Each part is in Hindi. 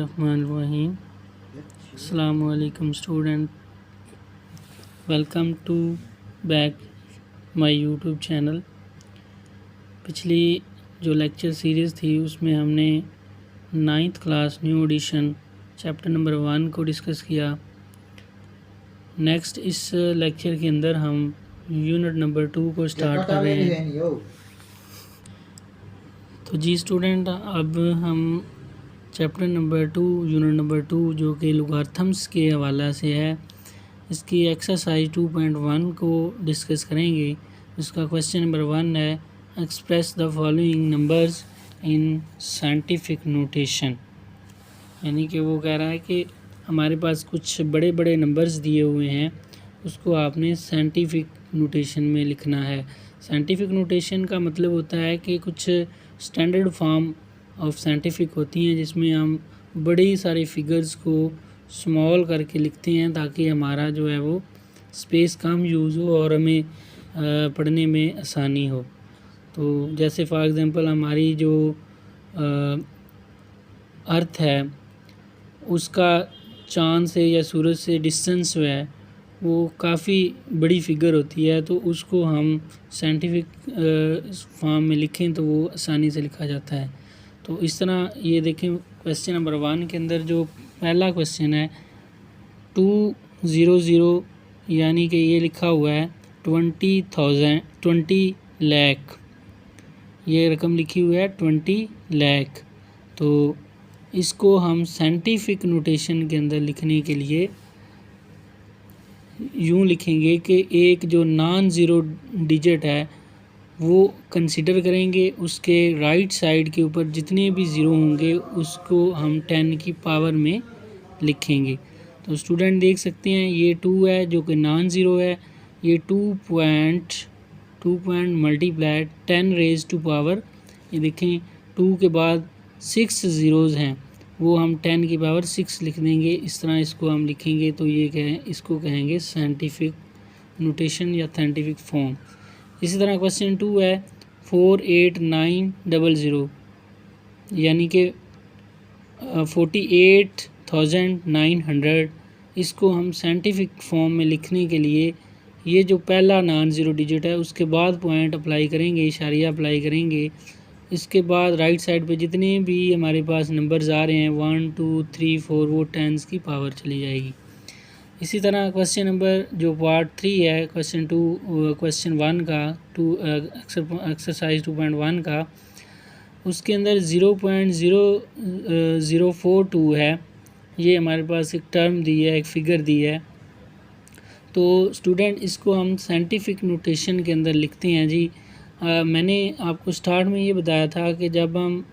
बिस्मिल्लाहिर्रहमानिर्रहीम। अस्सलामु अलैकुम student, welcome to back my YouTube channel. पिछली जो लेक्चर सीरीज़ थी उसमें हमने 9th class new edition chapter number 1 को डिस्कस किया। नेक्स्ट इस लेक्चर के अंदर हम यूनिट नंबर 2 को स्टार्ट कर रहे हैं। तो जी स्टूडेंट, अब हम चैप्टर नंबर 2 यूनिट नंबर 2 जो कि लॉगरिथम्स के हवाला से है, इसकी एक्सरसाइज 2.1 को डिस्कस करेंगे। इसका क्वेश्चन नंबर 1 है, express the following numbers in scientific notation. यानी कि वो कह रहा है कि हमारे पास कुछ बड़े बड़े नंबर्स दिए हुए हैं, उसको आपने साइंटिफिक नोटेशन में लिखना है। साइंटिफिक नोटेशन का मतलब होता है कि कुछ स्टैंडर्ड फॉर्म ऑफ साइंटिफिक होती हैं जिसमें हम बड़ी सारी फिगर्स को स्मॉल करके लिखते हैं ताकि हमारा जो है वो स्पेस कम यूज़ हो और हमें पढ़ने में आसानी हो। तो जैसे फॉर एग्ज़ाम्पल हमारी जो अर्थ है उसका चाँद से या सूरज से डिस्टेंस जो है वो काफ़ी बड़ी फिगर होती है, तो उसको हम साइंटिफिक फॉर्म में लिखें तो वो आसानी से लिखा जाता है। तो इस तरह ये देखें, क्वेश्चन नंबर 1 के अंदर जो पहला क्वेश्चन है 200, यानी कि ये लिखा हुआ है 20 लाख, ये रकम लिखी हुई है 20 लाख। तो इसको हम साइंटिफिक नोटेशन के अंदर लिखने के लिए यूँ लिखेंगे कि एक जो नॉन ज़ीरो डिजिट है वो कंसीडर करेंगे, उसके राइट साइड के ऊपर जितने भी ज़ीरो होंगे उसको हम 10 की पावर में लिखेंगे। तो स्टूडेंट देख सकते हैं ये 2 है जो कि नॉन ज़ीरो है, ये 2 मल्टीप्लाई 10 रेज़ टू पावर, ये देखें 2 के बाद 6 ज़ीरोज़ हैं, वो हम 10 की पावर 6 लिख देंगे। इस तरह इसको हम लिखेंगे तो ये इसको कहेंगे साइंटिफिक नोटेशन या साइंटिफिक फॉर्म। इसी तरह क्वेश्चन 2 है 48900, यानी कि 48,900। इसको हम साइंटिफिक फॉर्म में लिखने के लिए ये जो पहला नॉन ज़ीरो डिजिट है उसके बाद पॉइंट अप्लाई करेंगे, इशारिया अप्लाई करेंगे। इसके बाद राइट साइड पे जितने भी हमारे पास नंबर्स आ रहे हैं 1 2 3 4 वो 10s की पावर चली जाएगी। इसी तरह क्वेश्चन नंबर जो पार्ट 3 है क्वेश्चन 1 का एक्सरसाइज 2.1 का, उसके अंदर 0.0042 है। ये हमारे पास एक टर्म दी है, एक फिगर दी है। तो स्टूडेंट इसको हम साइंटिफिक नोटेशन के अंदर लिखते हैं जी। मैंने आपको स्टार्ट में ये बताया था कि जब हम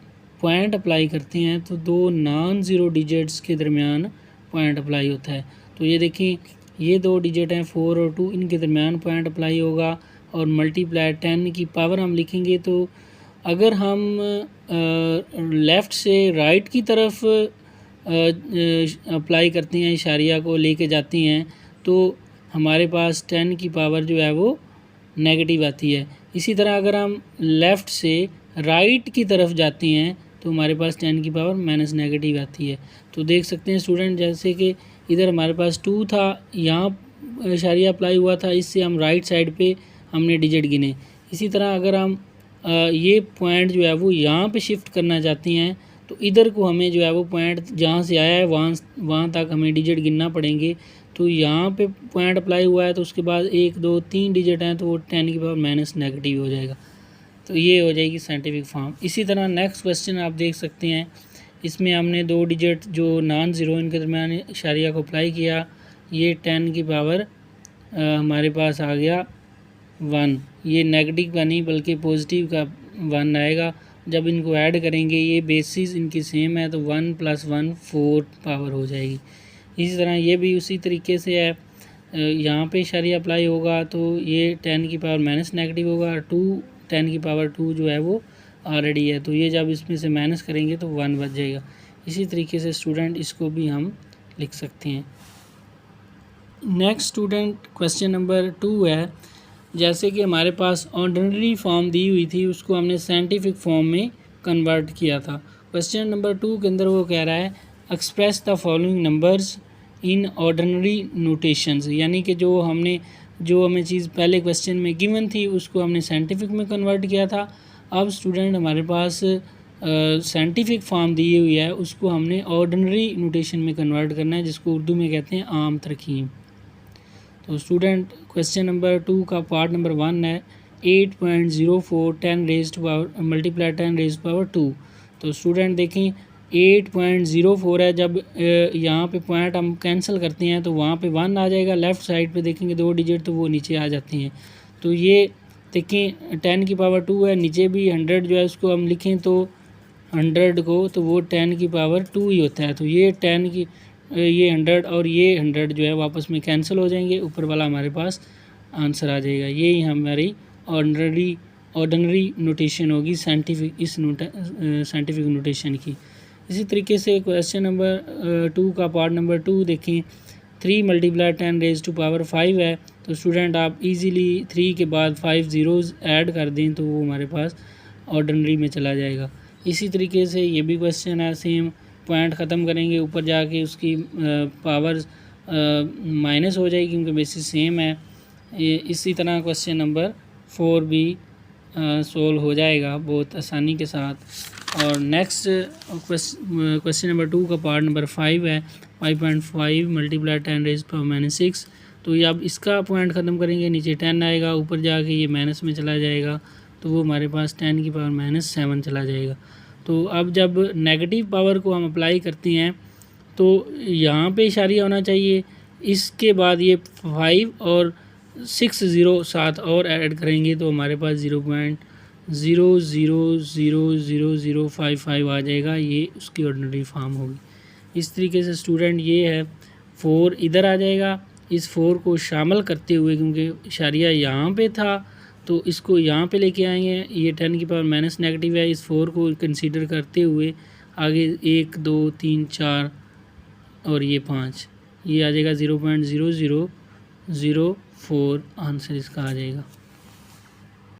पॉइंट अप्लाई करते हैं तो 2 नॉन ज़ीरो डिजिट्स के दरमियान पॉइंट अप्लाई होता है। तो ये देखिए ये 2 डिजिट हैं 4 और 2, इनके दरमियान पॉइंट अप्लाई होगा और मल्टीप्लाई 10 की पावर हम लिखेंगे। तो अगर हम लेफ़्ट से राइट की तरफ अप्लाई करते हैं, इशारिया को लेके जाते हैं, तो हमारे पास 10 की पावर जो है वो नेगेटिव आती है। इसी तरह अगर हम लेफ़्ट से राइट की तरफ जाते हैं तो हमारे पास 10 की पावर माइनस नेगेटिव आती है। तो देख सकते हैं स्टूडेंट, जैसे कि इधर हमारे पास 2 था, यहाँ इशारिया अप्लाई हुआ था, इससे हम राइट साइड पे हमने डिजिट गिने। इसी तरह अगर हम ये पॉइंट जो है वो यहाँ पे शिफ्ट करना चाहते हैं तो इधर को हमें जो है वो पॉइंट जहाँ से आया है वहाँ तक हमें डिजिट गिनना पड़ेंगे। तो यहाँ पे पॉइंट अप्लाई हुआ है तो उसके बाद 1 2 3 डिजिट हैं तो वो 10 की पावर माइनस नेगेटिव हो जाएगा। तो ये हो जाएगी साइंटिफिक फॉर्म। इसी तरह नेक्स्ट क्वेश्चन आप देख सकते हैं, इसमें हमने 2 डिजिट जो नॉन ज़ीरो इनके दरमियान इशारिया को अप्लाई किया, ये 10 की पावर हमारे पास आ गया 1। ये नेगेटिव का नहीं बल्कि पॉजिटिव का 1 आएगा। जब इनको ऐड करेंगे ये बेसिस इनकी सेम है तो 1 + 1 4 पावर हो जाएगी। इसी तरह ये भी उसी तरीके से है, यहाँ पे इशारिया अप्लाई होगा तो ये 10 की पावर माइनस नेगेटिव होगा, 10 की पावर 2 जो है वो ऑलरेडी है, तो ये जब इसमें से माइनस करेंगे तो 1 बच जाएगा। इसी तरीके से स्टूडेंट इसको भी हम लिख सकते हैं। नेक्स्ट स्टूडेंट क्वेश्चन नंबर 2 है, जैसे कि हमारे पास ऑर्डिनरी फॉर्म दी हुई थी उसको हमने साइंटिफिक फॉर्म में कन्वर्ट किया था। क्वेश्चन नंबर 2 के अंदर वो कह रहा है express the following numbers in ordinary notations, यानी कि जो हमें चीज़ पहले क्वेश्चन में गिवन थी उसको हमने साइंटिफिक में कन्वर्ट किया था। अब स्टूडेंट हमारे पास साइंटिफिक फॉर्म दी हुई है, उसको हमने ऑर्डिनरी नोटेशन में कन्वर्ट करना है, जिसको उर्दू में कहते हैं आम तरकीब। तो स्टूडेंट क्वेश्चन नंबर 2 का पार्ट नंबर 1 है 8.04 10 raise to power multiply 10 raise to power 2। तो स्टूडेंट देखें 8.04 है, जब यहाँ पे पॉइंट हम कैंसिल करते हैं तो वहाँ पे 1 आ जाएगा। लेफ़्ट साइड पे देखेंगे 2 डिजिट तो वो नीचे आ जाती हैं। तो ये देखें 10 की पावर 2 है, नीचे भी 100 जो है उसको हम लिखें तो 100 को, तो वो 10 की पावर 2 ही होता है। तो ये 100 और ये 100 जो है वापस में कैंसिल हो जाएंगे, ऊपर वाला हमारे पास आंसर आ जाएगा। ये हमारी ऑर्डिनरी नोटेशन होगी साइंटिफिक नोटेशन की। इसी तरीके से क्वेश्चन नंबर 2 का पार्ट नंबर 2 देखें 3 मल्टीप्लाई 10 रेज़ टू पावर 5 है। तो स्टूडेंट आप इजीली 3 के बाद 5 ज़ीरोज़ ऐड कर दें तो वो हमारे पास ऑर्डिनरी में चला जाएगा। इसी तरीके से ये भी क्वेश्चन है, सेम पॉइंट ख़त्म करेंगे, ऊपर जाके उसकी पावर माइनस हो जाएगी क्योंकि बेसिस सेम है। इसी तरह क्वेश्चन नंबर 4 भी सोल्व हो जाएगा बहुत आसानी के साथ। और नेक्स्ट क्वेश्चन नंबर 2 का पार्ट नंबर 5 है 5.5 मल्टीप्लाई 10 रेज़ पावर -6। तो ये अब इसका पॉइंट ख़त्म करेंगे, नीचे 10 आएगा, ऊपर जाके ये माइनस में चला जाएगा तो वो हमारे पास 10 की पावर -7 चला जाएगा। तो अब जब नेगेटिव पावर को हम अप्लाई करते हैं तो यहाँ पे इशारिया होना चाहिए, इसके बाद ये 5 और 6 ज़ीरो साथ और ऐड करेंगे तो हमारे पास 0.000055 आ जाएगा। ये उसकी ऑर्डिनरी फॉर्म होगी। इस तरीके से स्टूडेंट ये है 4 इधर आ जाएगा, इस 4 को शामिल करते हुए क्योंकि इशारिया यहाँ पे था तो इसको यहाँ पे लेके आएंगे। ये 10 की पावर माइनस नेगेटिव है, इस 4 को कंसीडर करते हुए आगे 1 2 3 4 और ये 5, ये आ जाएगा 0.0004 आंसर इसका आ जाएगा।